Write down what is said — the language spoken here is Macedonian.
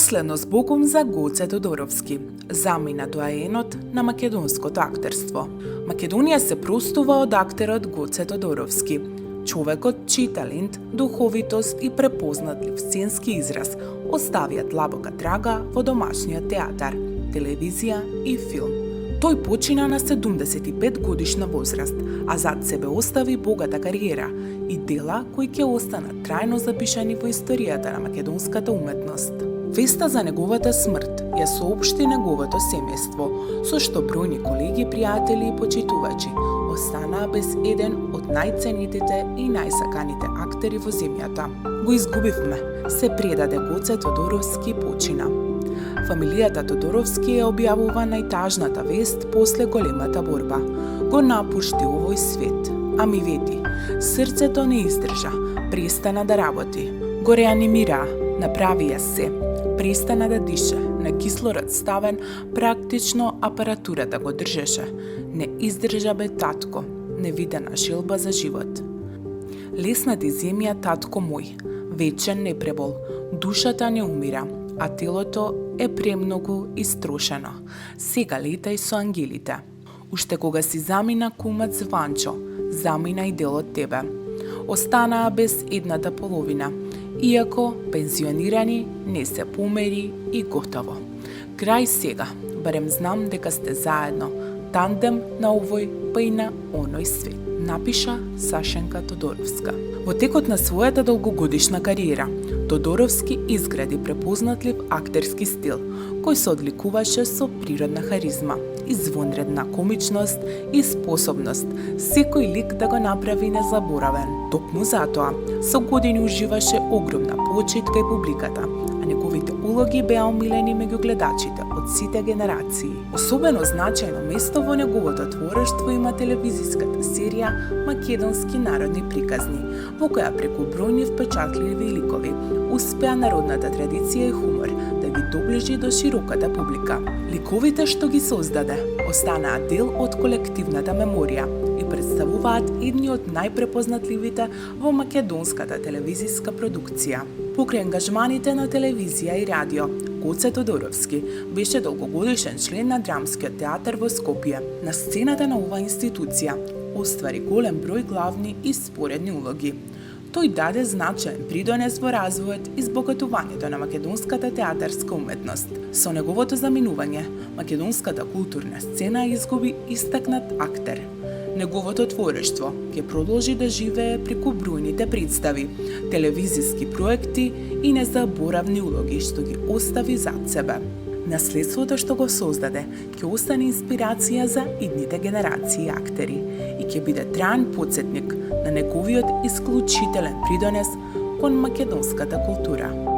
Последно збогум за Гоце Тодоровски, замина доаенот на македонското актерство. Македонија се простува од актерот Гоце Тодоровски, човекот чиј талент, духовитост и препознатлив сценски израз оставија длабока трага во домашниот театар, телевизија и филм. Тој почина на 75 годишна возраст, а зад себе остави богата кариера и дела кои ќе останат трајно запишани во историјата на македонската уметност. Веста за неговата смрт ја соопшти неговото семејство, со што бројни колеги, пријатели и почитувачи останаа без еден од најценетите и најсаканите актери во земјата. Го изгубивме, се предаде Гоце Тодоровски почина. Фамилијата Тодоровски ја објавува најтажната вест после големата борба. Го напушти овој свет, а ми вети, срцето не издржа, престана да работи. Го реанимира, направија се, престана да дише, на кислород ставен, практично апаратурата го држеше. Не издржа бе татко, невидена желба за живот. Лесна ти земја, татко мој, вечен непребол, душата не умира, а телото е премногу истрошено. Сега летај со ангелите. Уште кога си замина кумот Званчо, замина и дел од тебе. Останаа без едната половина, иако пензионирани не се помери и готово. Крај сега, барем знам дека сте заедно, тандем на овој па и на оној свет, напиша Сашенка Тодоровска. Во текот на својата долгогодишна кариера, Тодоровски изгради препознатлив актерски стил, кој се одликуваше со природна харизма, извонредна комичност и способност секој лик да го направи незаборавен. Токму затоа, со години уживаше огромна почит кај публиката, а неговите улоги беа омилени меѓу гледачите од сите генерации. Особено значајно место во неговото творештво има телевизиската серија Македонски народни приказни, во која преку бројни впечатливи ликови успеа народната традиција и хумор да ги доближи до широката публика. Ликовите што ги создаде останаа дел од колективната меморија и представуваат едни од најпрепознатливите во македонската телевизиска продукција. Покрај ангажманите на телевизија и радио, Гоце Тодоровски беше долгогодишен член на Драмскиот театар во Скопје. На сцената на оваа институција оствари голем број главни и споредни улоги. Тој даде значаен придонес во развојот и збогатувањето на македонската театарска уметност. Со неговото заминување, македонската културна сцена изгуби истакнат актер. Неговото творештво ќе продолжи да живее преку бројните представи, телевизиски проекти и незаборавни улоги што ги остави зад себе. Наследството што го создаде ќе остане инспирација за идните генерации актери и ќе биде траен потсетник на неговиот исклучителен придонес кон македонската култура.